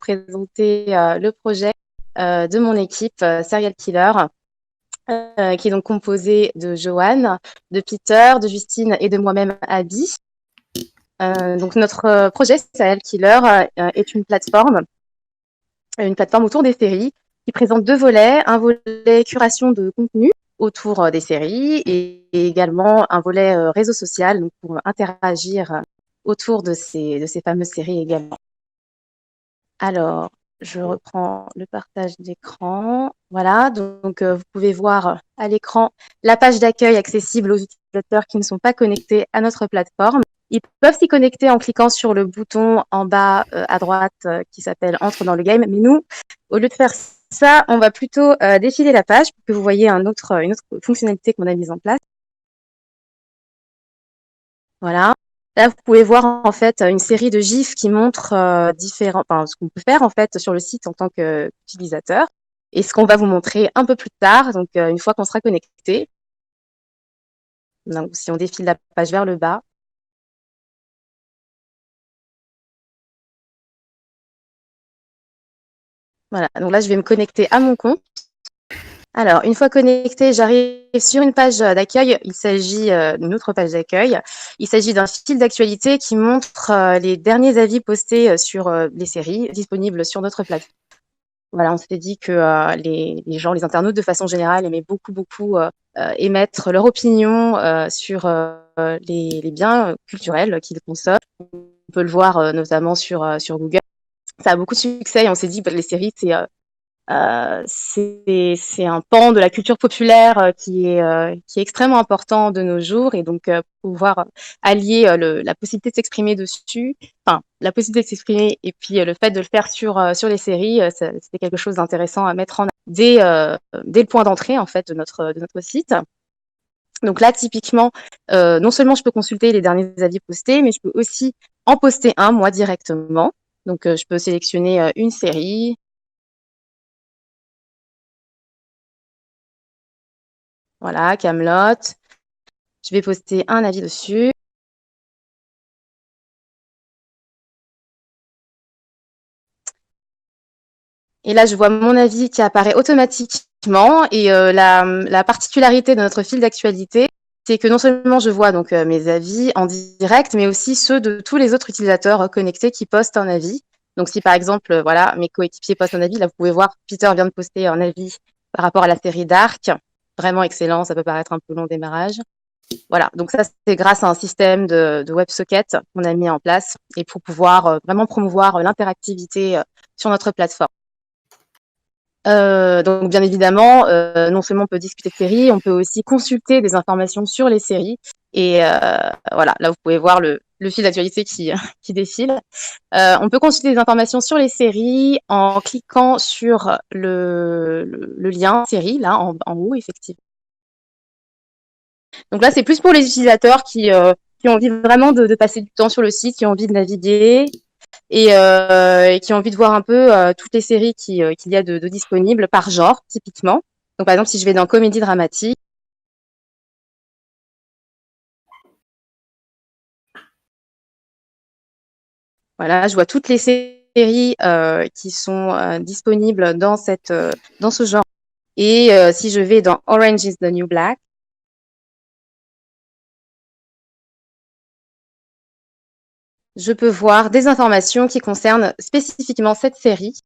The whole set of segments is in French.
présenter le projet de mon équipe Serial Killer, qui est donc composé de Joanne, de Peter, de Justine et de moi-même, Abby. Donc notre projet Serial Killer est une plateforme autour des séries qui présente deux volets, un volet curation de contenu autour des séries et également un volet réseau social donc pour interagir autour de ces fameuses séries également. Alors, je reprends le partage d'écran. Voilà, donc vous pouvez voir à l'écran la page d'accueil accessible aux utilisateurs qui ne sont pas connectés à notre plateforme. Ils peuvent s'y connecter en cliquant sur le bouton en bas à droite qui s'appelle Entre dans le game. Mais nous, au lieu de faire ça, on va plutôt défiler la page pour que vous voyez une autre fonctionnalité qu'on a mise en place. Voilà. Là, vous pouvez voir en fait une série de gifs qui montrent ce qu'on peut faire en fait sur le site en tant qu'utilisateur et ce qu'on va vous montrer un peu plus tard, donc une fois qu'on sera connecté. Donc, si on défile la page vers le bas. Voilà, donc là, je vais me connecter à mon compte. Alors, une fois connecté, j'arrive sur une page d'accueil. Il s'agit d'une autre page d'accueil. Il s'agit d'un fil d'actualité qui montre les derniers avis postés sur les séries disponibles sur notre plateforme. Voilà, on s'était dit que les gens, les internautes de façon générale aimaient beaucoup émettre leur opinion sur les biens culturels qu'ils consomment. On peut le voir notamment sur Google. Ça a beaucoup de succès et on s'est dit que les séries, c'est un pan de la culture populaire qui est extrêmement important de nos jours et donc pouvoir allier la possibilité de s'exprimer dessus, enfin la possibilité de s'exprimer et puis le fait de le faire sur les séries, c'était quelque chose d'intéressant à mettre en avant dès le point d'entrée en fait de notre site. Donc là, typiquement, non seulement je peux consulter les derniers avis postés, mais je peux aussi en poster un moi directement. Donc je peux sélectionner une série. Voilà, Camelot. Je vais poster un avis dessus. Et là, je vois mon avis qui apparaît automatiquement. Et la particularité de notre fil d'actualité, c'est que non seulement je vois donc mes avis en direct, mais aussi ceux de tous les autres utilisateurs connectés qui postent un avis. Donc, si par exemple, voilà, mes coéquipiers postent un avis, là, vous pouvez voir, Peter vient de poster un avis par rapport à la série Dark. Vraiment excellent, ça peut paraître un peu long au démarrage. Voilà, donc ça, c'est grâce à un système de WebSocket qu'on a mis en place et pour pouvoir vraiment promouvoir l'interactivité sur notre plateforme. Donc, bien évidemment, non seulement on peut discuter de séries, on peut aussi consulter des informations sur les séries. Et voilà, là, vous pouvez voir le fil d'actualité qui défile. On peut consulter des informations sur les séries en cliquant sur le lien série, là, en haut, effectivement. Donc là, c'est plus pour les utilisateurs qui ont envie vraiment de passer du temps sur le site, qui ont envie de naviguer et qui ont envie de voir un peu toutes les séries qu'il y a de disponibles par genre, typiquement. Donc, par exemple, si je vais dans comédie dramatique, voilà, je vois toutes les séries qui sont disponibles dans ce genre. Et si je vais dans Orange is the New Black, je peux voir des informations qui concernent spécifiquement cette série,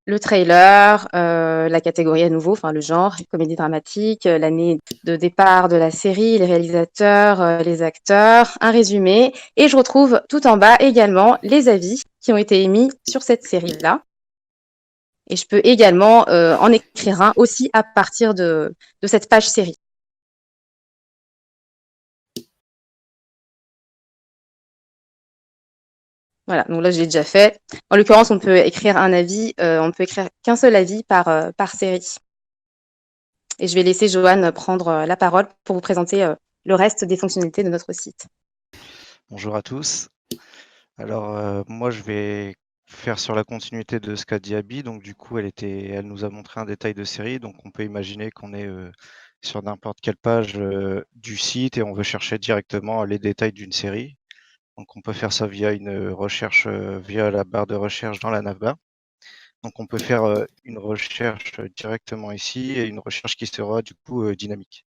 le trailer, la catégorie à nouveau, enfin le genre, comédie dramatique, l'année de départ de la série, les réalisateurs, les acteurs, un résumé. Et je retrouve tout en bas également les avis qui ont été émis sur cette série-là. Et je peux également en écrire un aussi à partir de cette page série. Voilà, donc là, je l'ai déjà fait. En l'occurrence, on peut écrire un avis, on ne peut écrire qu'un seul avis par série. Et je vais laisser Joanne prendre la parole pour vous présenter le reste des fonctionnalités de notre site. Bonjour à tous. Alors, moi, je vais faire sur la continuité de ce qu'a dit Abby. Donc, du coup, elle nous a montré un détail de série. Donc, on peut imaginer qu'on est sur n'importe quelle page du site et on veut chercher directement les détails d'une série. Donc, on peut faire ça via une recherche, via la barre de recherche dans la navbar. Donc on peut faire une recherche directement ici et une recherche qui sera du coup dynamique.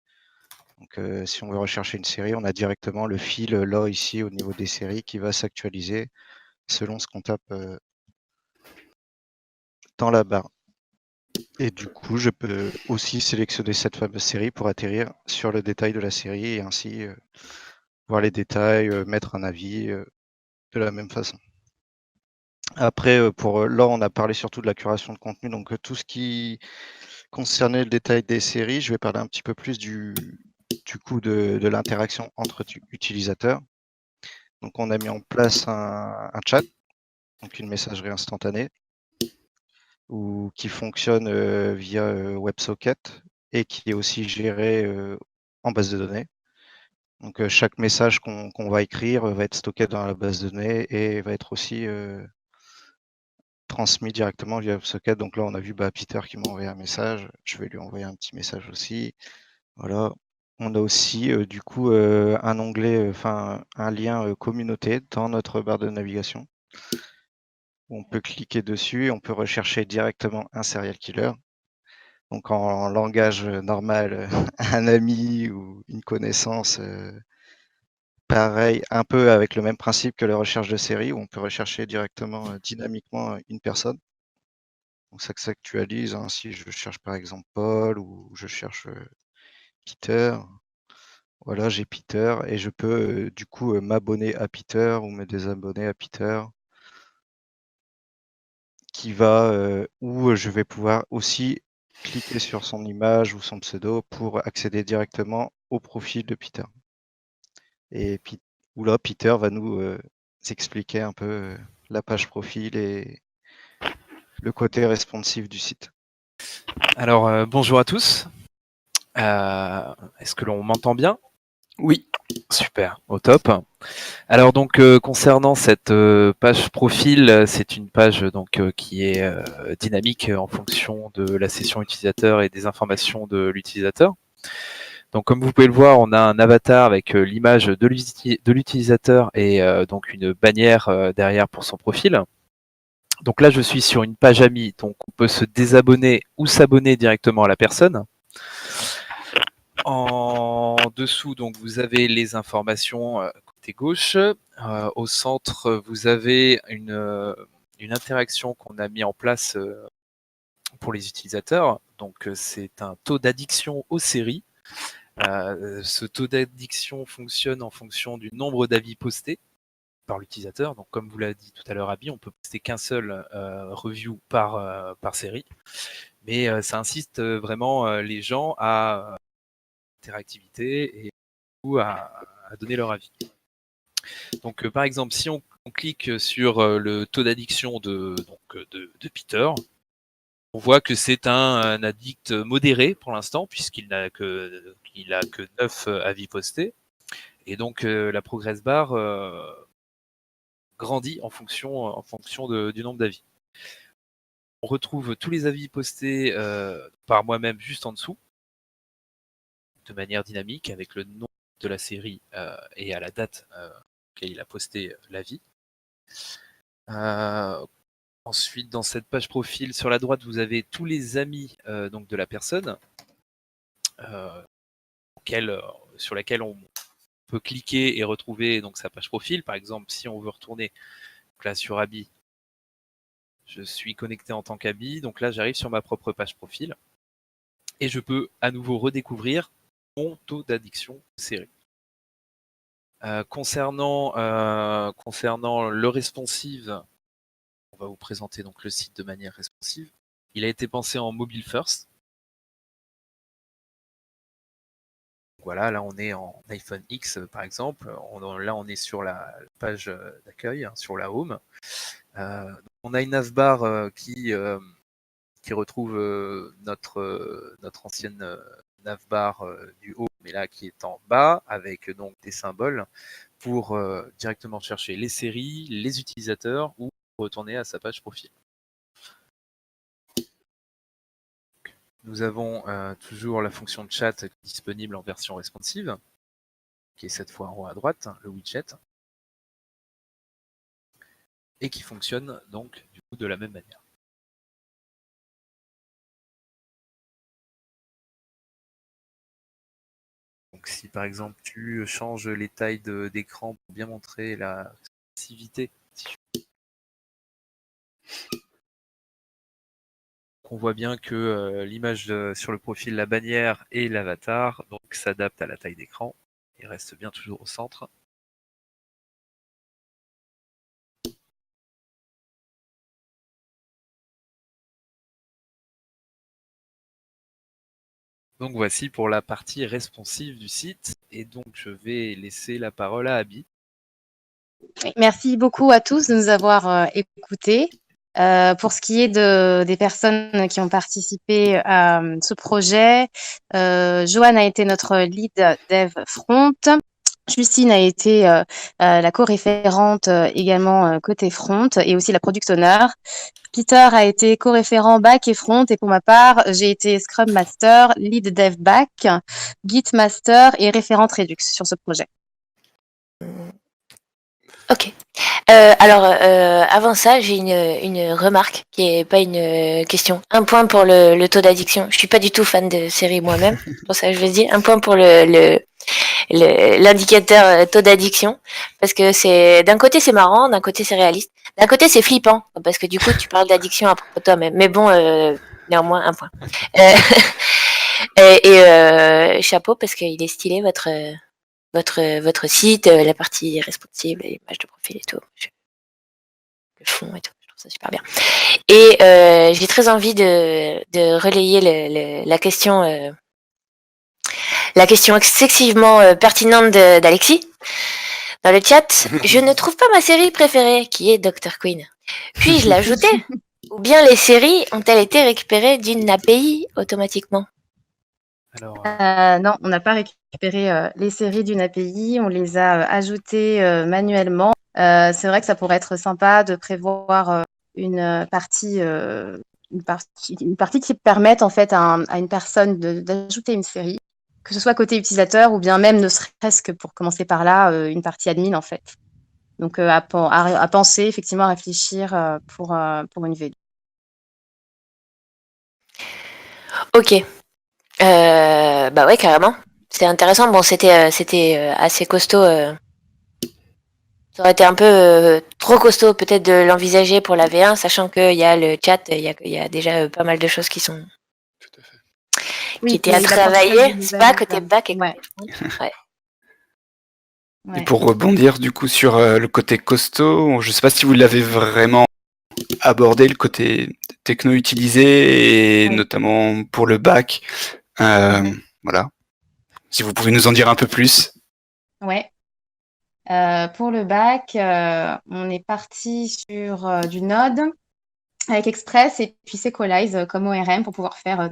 Donc si on veut rechercher une série, on a directement le fil là ici au niveau des séries qui va s'actualiser selon ce qu'on tape dans la barre. Et du coup, je peux aussi sélectionner cette fameuse série pour atterrir sur le détail de la série et ainsi voir les détails, mettre un avis de la même façon. Après, là, on a parlé surtout de la curation de contenu, donc tout ce qui concernait le détail des séries, je vais parler un petit peu plus du coup de l'interaction entre utilisateurs. Donc, on a mis en place un chat, donc une messagerie instantanée, qui fonctionne via WebSocket et qui est aussi géré en base de données. Donc, chaque message qu'on va écrire va être stocké dans la base de données et va être aussi transmis directement via WebSocket. Donc là, on a vu Peter qui m'a envoyé un message. Je vais lui envoyer un petit message aussi. Voilà. On a aussi du coup un onglet, un lien communauté dans notre barre de navigation. Où on peut cliquer dessus et on peut rechercher directement un serial killer. Donc en langage normal, un ami ou une connaissance, pareil, un peu avec le même principe que la recherche de série, où on peut rechercher directement, dynamiquement, une personne. Donc ça s'actualise, hein, si je cherche par exemple Paul ou je cherche Peter. Voilà, j'ai Peter et je peux du coup m'abonner à Peter ou me désabonner à Peter. Où je vais pouvoir aussi cliquer sur son image ou son pseudo pour accéder directement au profil de Peter. Et où là, Peter va nous expliquer un peu la page profil et le côté responsive du site. Alors, bonjour à tous. Est-ce que l'on m'entend bien? Oui. Super, au top. Alors donc concernant cette page profil, c'est une page donc qui est dynamique en fonction de la session utilisateur et des informations de l'utilisateur. Donc comme vous pouvez le voir, on a un avatar avec l'image de l'utilisateur et donc une bannière derrière pour son profil. Donc là, je suis sur une page amis, donc on peut se désabonner ou s'abonner directement à la personne. En dessous, donc vous avez les informations côté gauche. Au centre, vous avez une interaction qu'on a mis en place pour les utilisateurs. Donc c'est un taux d'addiction aux séries. Ce taux d'addiction fonctionne en fonction du nombre d'avis postés par l'utilisateur. Donc comme vous l'a dit tout à l'heure Abby, on peut poster qu'un seul review par série. Mais ça incite vraiment les gens à interactivité et à donner leur avis. Donc, par exemple, si on clique sur le taux d'addiction de Peter, on voit que c'est un addict modéré pour l'instant, puisqu'il n'a que 9 avis postés. Et donc, la progress bar grandit en fonction du nombre d'avis. On retrouve tous les avis postés par moi-même juste en dessous, de manière dynamique, avec le nom de la série et à la date auquel il a posté l'avis. Ensuite, dans cette page profil, sur la droite, vous avez tous les amis donc de la personne sur laquelle on peut cliquer et retrouver donc sa page profil. Par exemple, si on veut retourner donc là sur Abby, je suis connecté en tant qu'Abby. Donc là, j'arrive sur ma propre page profil et je peux à nouveau redécouvrir mon taux d'addiction série. Concernant le responsive, on va vous présenter donc le site de manière responsive. Il a été pensé en mobile first. Voilà, là on est en iPhone X par exemple. Là on est sur la page d'accueil, hein, sur la home. On a une navbar qui retrouve notre ancienne navbar du haut, mais là qui est en bas, avec donc des symboles pour directement chercher les séries, les utilisateurs ou retourner à sa page profil. Nous avons toujours la fonction de chat disponible en version responsive, qui est cette fois en haut à droite, le widget, et qui fonctionne donc du coup de la même manière. Donc si par exemple tu changes les tailles d'écran pour bien montrer la responsivité, on voit bien que l'image sur le profil, la bannière et l'avatar donc s'adaptent à la taille d'écran et reste bien toujours au centre. Donc voici pour la partie responsive du site et donc je vais laisser la parole à Abby. Merci beaucoup à tous de nous avoir écoutés. Pour ce qui est des personnes qui ont participé à ce projet, Joanne a été notre lead dev front. Justine a été la co-référente également côté front et aussi la product owner. Peter a été co-référent back et front et pour ma part, j'ai été Scrum Master, lead dev back, Git Master et référente Redux sur ce projet. Ok. Alors, avant ça, j'ai une remarque qui est pas une question. Un point pour le taux d'addiction. Je suis pas du tout fan de série moi-même. C'est pour ça que je vous dis un point pour l'indicateur taux d'addiction. Parce que d'un côté c'est marrant, d'un côté c'est réaliste. D'un côté c'est flippant. Parce que du coup tu parles d'addiction à propos de toi-même. Mais bon, néanmoins un point. Chapeau parce qu'il est stylé votre site, la partie responsive, les images de profil et tout. Le fond et tout, je trouve ça super bien. Et j'ai très envie de relayer la question excessivement pertinente d'Alexis dans le chat. Je ne trouve pas ma série préférée, qui est Dr. Queen. Puis-je l'ajouter? Ou bien les séries ont-elles été récupérées d'une API automatiquement? Alors, Non, on n'a pas récupéré les séries d'une API, on les a ajoutées manuellement. C'est vrai que ça pourrait être sympa de prévoir une partie qui permette en fait à une personne d'ajouter une série, que ce soit côté utilisateur ou bien même ne serait-ce que pour commencer par là, une partie admin en fait. Donc à penser, effectivement, à réfléchir pour une V2. Ok. Bah ouais, carrément. C'est intéressant. Bon, c'était assez costaud. Ça aurait été un peu trop costaud peut-être de l'envisager pour la V1, sachant qu'il y a le chat, il y a déjà pas mal de choses qui sont Tout à fait. qui étaient à travailler. C'est pas côté back et côté front. Ouais. Et pour rebondir du coup sur le côté costaud, je sais pas si vous l'avez vraiment abordé, le côté techno utilisé et notamment pour le back. Voilà. Si vous pouvez nous en dire un peu plus. Ouais. Pour le bac, on est parti sur du Node avec Express et puis Sequelize comme ORM pour pouvoir faire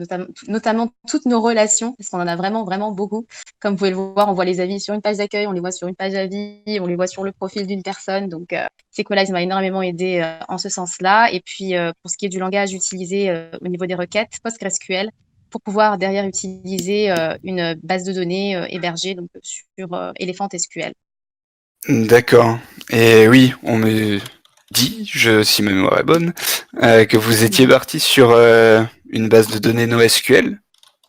notamment toutes nos relations, parce qu'on en a vraiment, vraiment beaucoup. Comme vous pouvez le voir, on voit les avis sur une page d'accueil, on les voit sur une page avis, on les voit sur le profil d'une personne. Donc, Sequelize m'a énormément aidé en ce sens-là. Et puis, pour ce qui est du langage utilisé au niveau des requêtes, PostgreSQL, pour pouvoir derrière utiliser une base de données hébergée donc, sur Elephant SQL. D'accord. Et oui, on me dit, si ma mémoire est bonne, que vous étiez parti sur une base de données NoSQL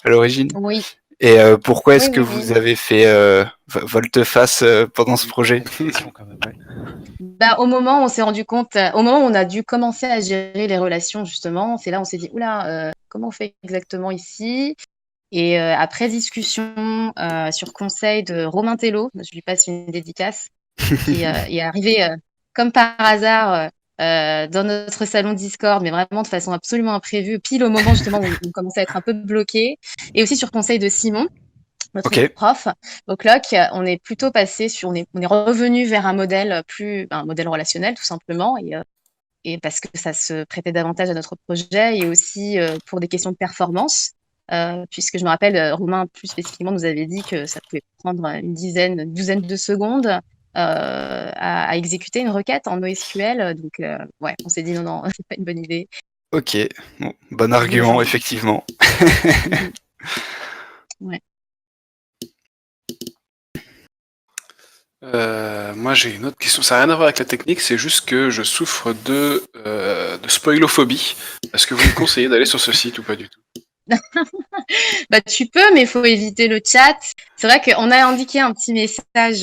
à l'origine. Oui. Et pourquoi est-ce que vous avez fait volte-face pendant ce projet? Bah, au moment où on s'est rendu compte, au moment où on a dû commencer à gérer les relations, justement, c'est là où on s'est dit, oula, comment on fait exactement ici? Et après discussion, sur conseil de Romain Tello, je lui passe une dédicace, qui est arrivé comme par hasard dans notre salon Discord, mais vraiment de façon absolument imprévue, pile au moment justement où on commençait à être un peu bloqué. Et aussi sur conseil de Simon, notre prof au CLOC, on est plutôt passé on est revenu vers un modèle un modèle relationnel tout simplement, et parce que ça se prêtait davantage à notre projet et aussi pour des questions de performance. Puisque je me rappelle, Romain plus spécifiquement nous avait dit que ça pouvait prendre une douzaine de secondes à exécuter une requête en NoSQL. Donc, ouais, on s'est dit non, c'est pas une bonne idée. Ok, bon argument, effectivement. Ouais. Moi j'ai une autre question, ça n'a rien à voir avec la technique, c'est juste que je souffre de spoilophobie. Est-ce que vous me conseillez d'aller sur ce site ou pas du tout? Bah, tu peux, mais il faut éviter le chat. C'est vrai qu'on a indiqué un petit message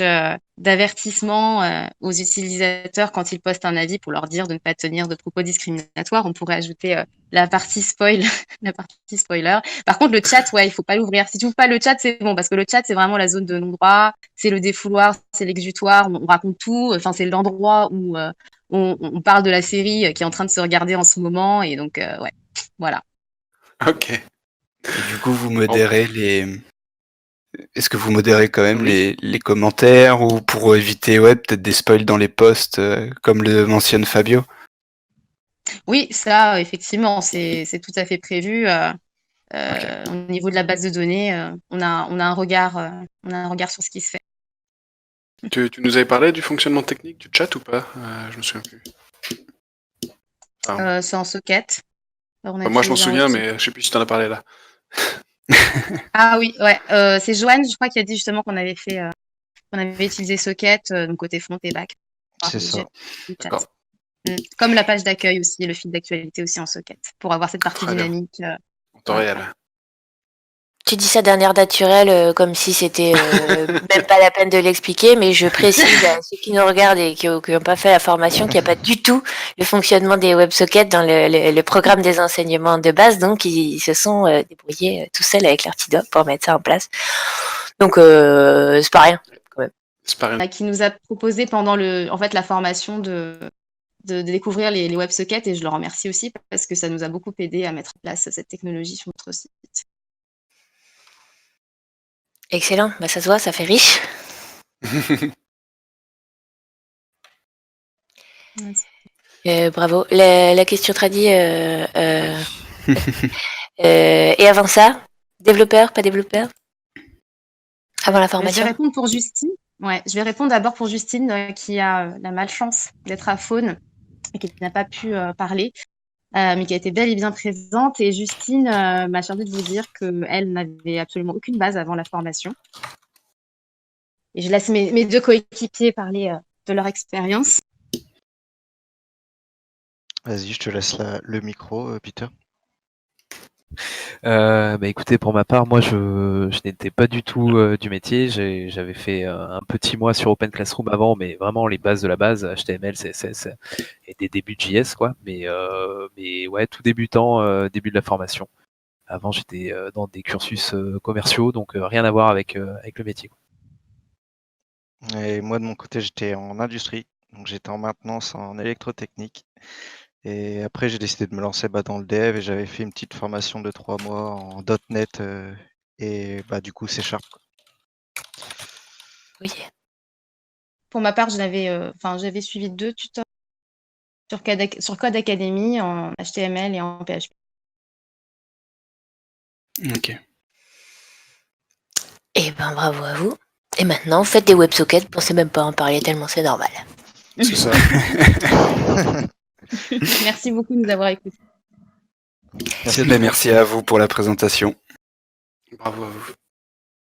d'avertissement aux utilisateurs quand ils postent un avis pour leur dire de ne pas tenir de propos discriminatoires. On pourrait ajouter la partie spoil, la partie spoiler. Par contre, le chat, ouais, il faut pas l'ouvrir. Si tu ouvres pas le chat, c'est bon, parce que le chat, c'est vraiment la zone de non-droit, c'est le défouloir, c'est l'exutoire, on raconte tout. Enfin, c'est l'endroit où on parle de la série qui est en train de se regarder en ce moment. Et donc, ouais, voilà. Ok. Et du coup, vous modérez Est-ce que vous modérez quand même les commentaires ou pour éviter peut-être des spoils dans les posts comme le mentionne Fabio? Oui, ça, effectivement, c'est tout à fait prévu. Ok. Au niveau de la base de données, on a un regard sur ce qui se fait. Tu nous avais parlé du fonctionnement technique du chat ou pas? Je me souviens plus. C'est en socket. Alors, on a Moi, je m'en utilisé un souviens, WebSocket. mais je sais plus si tu en as parlé là. Ah oui, ouais. C'est Joanne, je crois, qui a dit justement qu'on avait utilisé Socket, donc côté front et back. C'est ça. Du chat. D'accord. Comme la page d'accueil aussi, le fil d'actualité aussi en Socket, pour avoir cette partie Très bien. dynamique. En temps réel. Tu dis ça d'un air naturel, comme si c'était même pas la peine de l'expliquer, mais je précise à ceux qui nous regardent et qui n'ont pas fait la formation qu'il n'y a pas du tout le fonctionnement des WebSockets dans le programme des enseignements de base, donc ils se sont débrouillés tout seuls avec leur petit doigt pour mettre ça en place. Donc c'est pas rien quand même. C'est pas rien. Qui nous a proposé pendant la formation de découvrir les WebSockets, et je le remercie aussi parce que ça nous a beaucoup aidé à mettre en place cette technologie sur notre site. Excellent, bah ça se voit, ça fait riche. Bravo. La question tradie. Et avant ça, développeur, pas développeur? Avant la Je vais formation? répondre pour Justine. Ouais, je vais répondre d'abord pour Justine qui a la malchance d'être à Faune et qui n'a pas pu parler, mais qui a été bel et bien présente. Et Justine m'a chargée de vous dire qu'elle n'avait absolument aucune base avant la formation. Et je laisse mes deux coéquipiers parler de leur expérience. Vas-y, je te laisse le micro, Peter. Écoutez, pour ma part, moi, je n'étais pas du tout du métier. J'avais fait un petit mois sur Open Classroom avant, mais vraiment les bases de la base, HTML, CSS et des débuts de JS, quoi. Mais ouais, tout débutant, début de la formation. Avant, j'étais dans des cursus commerciaux, donc rien à voir avec le métier, quoi. Et moi, de mon côté, j'étais en industrie, donc j'étais en maintenance en électrotechnique. Et après, j'ai décidé de me lancer dans le dev et j'avais fait une petite formation de 3 mois en .NET et du coup C#. Oui. Pour ma part, j'avais suivi 2 tuteurs sur Code Academy en HTML et en PHP. Ok. Eh ben bravo à vous. Et maintenant, faites des WebSockets, pensez même pas en parler tellement c'est normal. C'est ça. Merci beaucoup de nous avoir écoutés. Merci à vous pour la présentation. Bravo à vous.